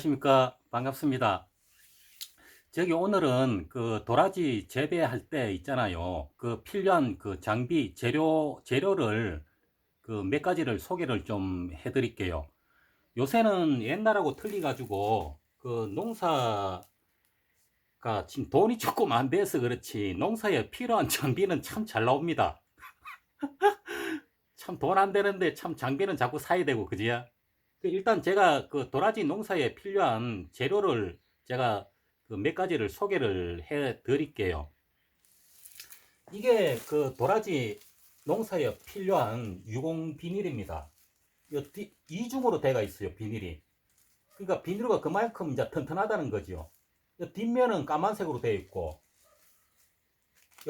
안녕하십니까. 반갑습니다. 저기 오늘은 그 도라지 재배할 때 있잖아요. 그 필요한 그 장비, 재료를 그 몇 가지를 소개를 좀 해드릴게요. 요새는 옛날하고 틀리가지고 그 농사가 지금 돈이 조금 안 돼서 그렇지 농사에 필요한 장비는 참 잘 나옵니다. 참 돈 안 되는데 참 장비는 자꾸 사야 되고, 그지야? 일단 제가 그 도라지 농사에 필요한 재료를 제가 그 몇 가지를 소개를 해 드릴게요. 이게 그 도라지 농사에 필요한 유공 비닐입니다. 이중으로 되어 있어요, 비닐이. 그러니까 비닐가 그만큼 이제 튼튼하다는 거죠. 뒷면은 까만색으로 되어 있고,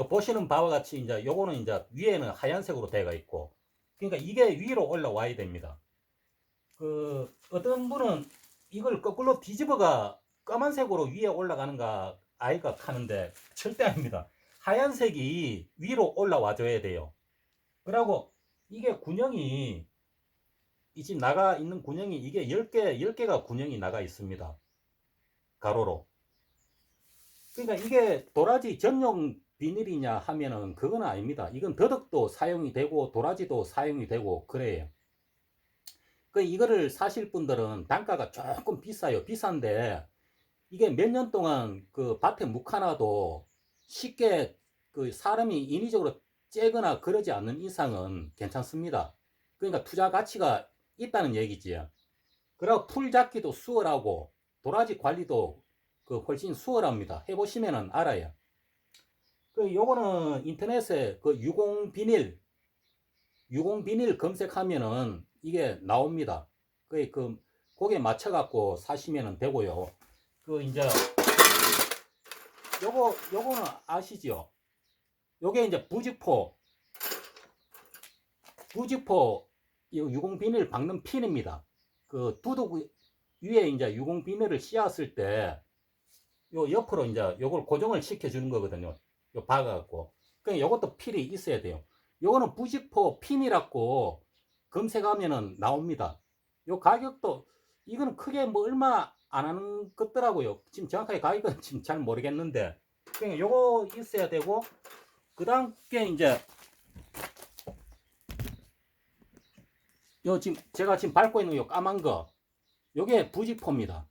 보시는 바와 같이 이제 요거는 이제 위에는 하얀색으로 되어 있고, 그러니까 이게 위로 올라와야 됩니다. 그 어떤 분은 이걸 거꾸로 뒤집어가 까만색으로 위에 올라가는가 아이가 하는데 절대 아닙니다. 하얀색이 위로 올라와 줘야 돼요. 그리고 이게 군형이 이 집 나가 있는 군형이 이게 10개가 군형이 나가 있습니다. 가로로. 그러니까 이게 도라지 전용 비닐이냐 하면은 그건 아닙니다. 이건 더덕도 사용이 되고 도라지도 사용이 되고 그래요. 이거를 사실 분들은 단가가 조금 비싸요. 비싼데 이게 몇 년 동안 그 밭에 묵 하나도 쉽게 그 사람이 인위적으로 째거나 그러지 않는 이상은 괜찮습니다. 그러니까 투자 가치가 있다는 얘기지. 그리고 풀 잡기도 수월하고 도라지 관리도 그 훨씬 수월합니다. 해보시면 알아요. 요거는 인터넷에 그 유공 비닐 검색하면은 이게 나옵니다. 거기에 맞춰 갖고 사시면 되고요. 이제 요거는 아시죠? 요게 이제 부직포 유공 비닐 박는 핀입니다. 그 두둑 위에 이제 유공 비닐을 씌웠을 때 요 옆으로 이제 요걸 고정을 시켜 주는 거거든요. 요 박아 갖고. 요것도 필이 있어야 돼요. 요거는 부직포 핀이라고 검색하면은 나옵니다. 요 가격도 이거는 크게 뭐 얼마 안 하는 것더라고요. 지금 정확하게 가격은 지금 잘 모르겠는데 요거 있어야 되고, 그 다음 게 이제 요 지금 제가 지금 밟고 있는 요 까만 거, 요게 부직포입니다.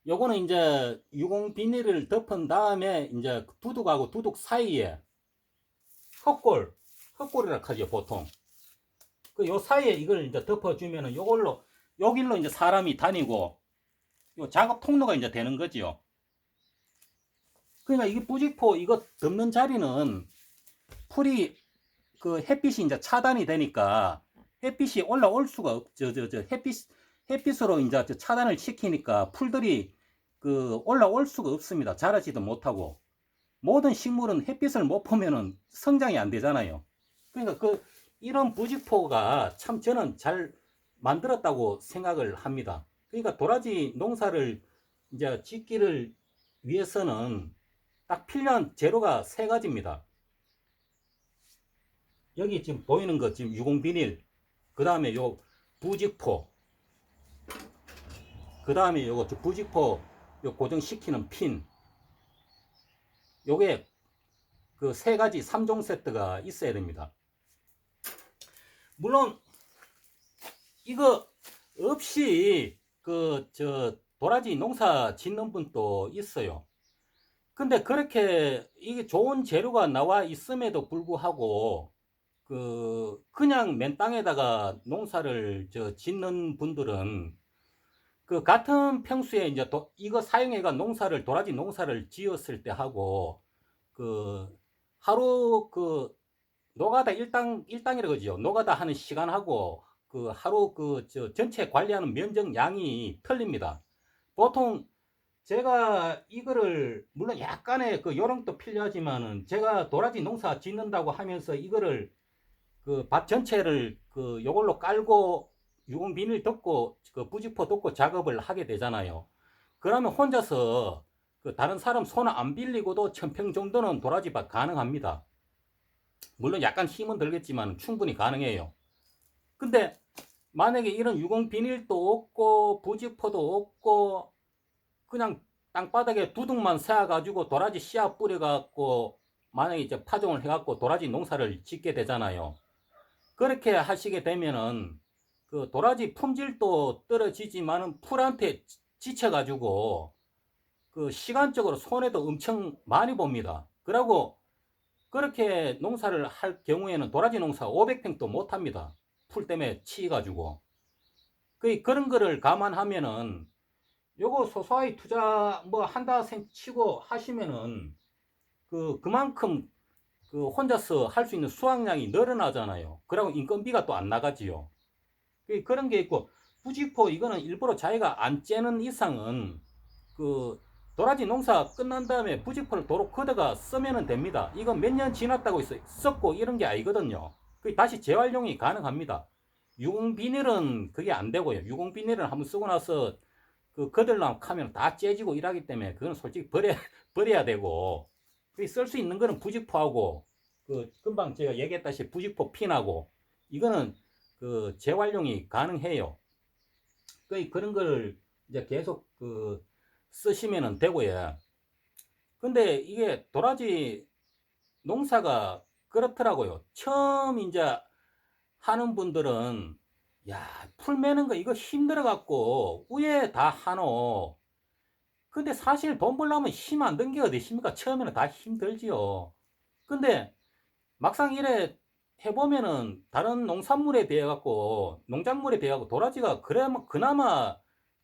요거는 이제 유공 비닐을 덮은 다음에 이제 두둑하고 두둑 사이에 헛골이라 하죠 보통. 요 사이에 이걸 이제 덮어주면은 요길로 이제 사람이 다니고 요 작업 통로가 이제 되는 거지요. 그러니까 이게 부직포 이거 덮는 자리는 풀이 그 햇빛이 이제 차단이 되니까 햇빛이 올라올 수가 없죠. 햇빛으로 이제 차단을 시키니까 풀들이 그 올라올 수가 없습니다. 자라지도 못하고. 모든 식물은 햇빛을 못 보면은 성장이 안 되잖아요. 그러니까 이런 부직포가 참 저는 잘 만들었다고 생각을 합니다. 그러니까 도라지 농사를 이제 짓기를 위해서는 딱 필요한 재료가 세 가지입니다. 여기 지금 보이는 거 지금 유공 비닐, 그 다음에 요 부직포, 그 다음에 요거 부직포 요 고정시키는 핀, 요게 그 세 가지 3종 세트가 있어야 됩니다. 물론 이거 없이 도라지 농사 짓는 분도 있어요. 근데 그렇게 이게 좋은 재료가 나와 있음에도 불구하고 그냥 맨 땅에다가 농사를 짓는 분들은 그 같은 평수에 이제 이거 사용해가 도라지 농사를 지었을 때 하고 그 하루 노가다 일당이라 그러죠. 노가다 하는 시간하고 하루 전체 관리하는 면적량이 틀립니다. 보통 제가 이거를 물론 약간의 요령도 필요하지만은 제가 도라지 농사 짓는다고 하면서 이거를 밭 전체를 요걸로 깔고 유공 비닐 덮고 부직포 덮고 작업을 하게 되잖아요. 그러면 혼자서 다른 사람 손 안 빌리고도 1000평 정도는 도라지밭 가능합니다. 물론 약간 힘은 들겠지만 충분히 가능해요. 근데 만약에 이런 유공 비닐도 없고 부직포도 없고 그냥 땅바닥에 두둑만 세워가지고 도라지 씨앗 뿌려갖고 만약에 이제 파종을 해갖고 도라지 농사를 짓게 되잖아요. 그렇게 하시게 되면은 그 도라지 품질도 떨어지지만은 풀한테 지쳐가지고 그 시간적으로 손해도 엄청 많이 봅니다. 그러고 그렇게 농사를 할 경우에는 도라지 농사 500평도 못 합니다. 풀 때문에 치가지고. 그런 거를 감안하면은 요거 소소하게 투자 뭐 한다 치고 하시면은 그만큼 그 혼자서 할 수 있는 수확량이 늘어나잖아요. 그리고 인건비가 또 안 나가지요. 그런 게 있고 부직포 이거는 일부러 자기가 안 째는 이상은 그 도라지 농사 끝난 다음에 부직포를 도로 걷어가 쓰면 됩니다. 이거 몇 년 지났다고 해서 썩고 이런 게 아니거든요. 다시 재활용이 가능합니다. 유공비닐은 그게 안 되고요. 유공비닐은 한번 쓰고 나서 그 거들랑 하면 다 째지고 이러기 때문에 그건 솔직히 버려야 되고 쓸 수 있는 거는 부직포하고 그 금방 제가 얘기했다시피 부직포 핀하고 이거는 그 재활용이 가능해요. 그런 걸 이제 계속 그 쓰시면 되고요. 근데 이게 도라지 농사가 그렇더라고요. 처음 이제 하는 분들은 야, 풀 매는 거 이거 힘들어 갖고 위에 다 하노. 근데 사실 돈 벌려면 힘 안 든 게 어디 있습니까? 처음에는 다 힘들지요. 근데 막상 이래 해보면은 다른 농산물에 비해 갖고 농작물에 비해 갖고 도라지가 그나마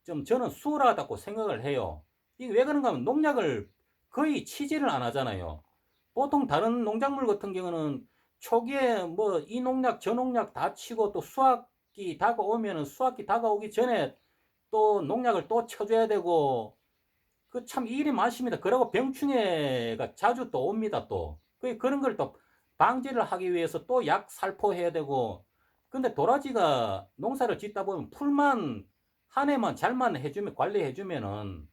좀 저는 수월하다고 생각을 해요. 이게 왜 그런가 하면 농약을 거의 치지를 안 하잖아요. 보통 다른 농작물 같은 경우는 초기에 뭐 이 농약 저 농약 다 치고 또 수확기 다가오면은 수확기 다가오기 전에 또 농약을 또 쳐줘야 되고 그 참 일이 많습니다. 그리고 병충해가 자주 또 옵니다. 또 그런 걸 또 방지를 하기 위해서 또 약 살포해야 되고. 근데 도라지가 농사를 짓다 보면 풀만 한 해만 잘만 해주면 관리해주면은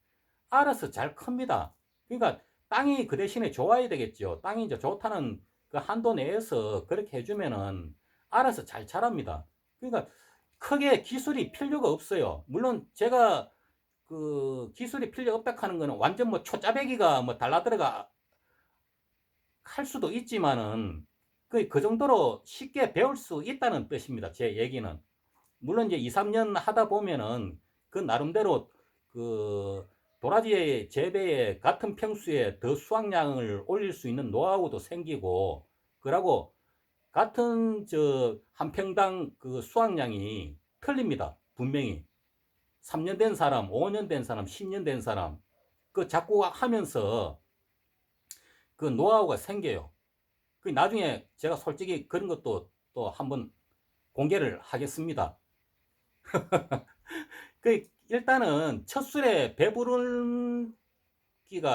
알아서 잘 큽니다. 그러니까 땅이 그 대신에 좋아야 되겠죠. 땅이 이제 좋다는 그 한도 내에서 그렇게 해주면은 알아서 잘 자랍니다. 그러니까 크게 기술이 필요가 없어요. 물론 제가 그 기술이 필요 없다 하는 거는 완전 뭐 초짜배기가 뭐 달라들어가 할 수도 있지만은 그 정도로 쉽게 배울 수 있다는 뜻입니다. 제 얘기는. 물론 이제 2, 3년 하다 보면은 그 나름대로 그 도라지의 재배에 같은 평수에 더 수확량을 올릴 수 있는 노하우도 생기고 그러고 같은 저 한 평당 그 수확량이 틀립니다. 분명히. 3년 된 사람, 5년 된 사람, 10년 된 사람 그 자꾸 하면서 그 노하우가 생겨요. 그 나중에 제가 솔직히 그런 것도 또 한번 공개를 하겠습니다. 일단은 첫 술에 배부르기가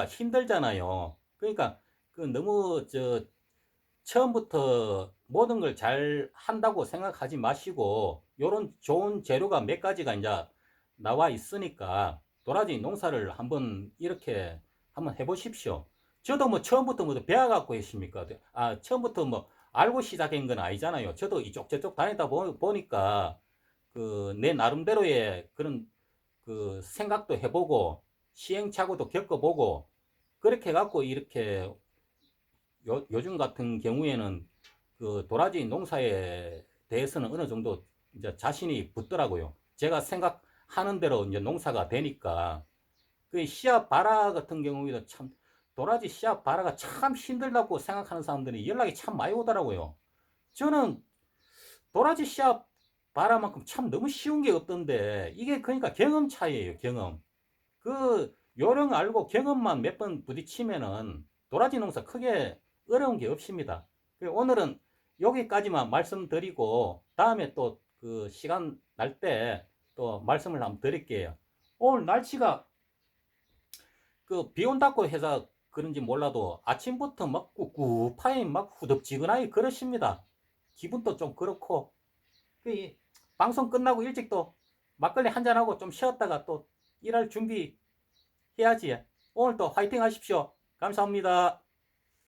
힘들잖아요. 그러니까 너무 처음부터 모든 걸 잘 한다고 생각하지 마시고 요런 좋은 재료가 몇 가지가 이제 나와 있으니까 도라지 농사를 한번 이렇게 한번 해보십시오. 저도 뭐 처음부터 뭐 배워갖고 했습니까? 처음부터 뭐 알고 시작한 건 아니잖아요. 저도 이쪽 저쪽 다니다 보니까 그 내 나름대로의 그런 그 생각도 해보고 시행착오도 겪어보고 그렇게 해갖고 이렇게 요즘 같은 경우에는 그 도라지 농사에 대해서는 어느 정도 이제 자신이 붙더라고요. 제가 생각하는 대로 이제 농사가 되니까. 그 씨앗 발화 같은 경우에도 참 도라지 씨앗 발화가 참 힘들다고 생각하는 사람들이 연락이 참 많이 오더라고요. 저는 도라지 씨앗 발화만큼 참 너무 쉬운 게 없던데 이게 그러니까 경험 차이예요. 경험. 그 요령 알고 경험만 몇 번 부딪히면은 도라지 농사 크게 어려운 게 없습니다. 오늘은 여기까지만 말씀드리고 다음에 또 그 시간 날 때 또 말씀을 한번 드릴게요. 오늘 날씨가 그 비 온다고 해서 그런지 몰라도 아침부터 막 꿉꿉하게 막 후덥지근하게 그러십니다. 기분도 좀 그렇고 그 방송 끝나고 일찍 또 막걸리 한잔하고 좀 쉬었다가 또 일할 준비 해야지. 오늘 또 화이팅 하십시오. 감사합니다.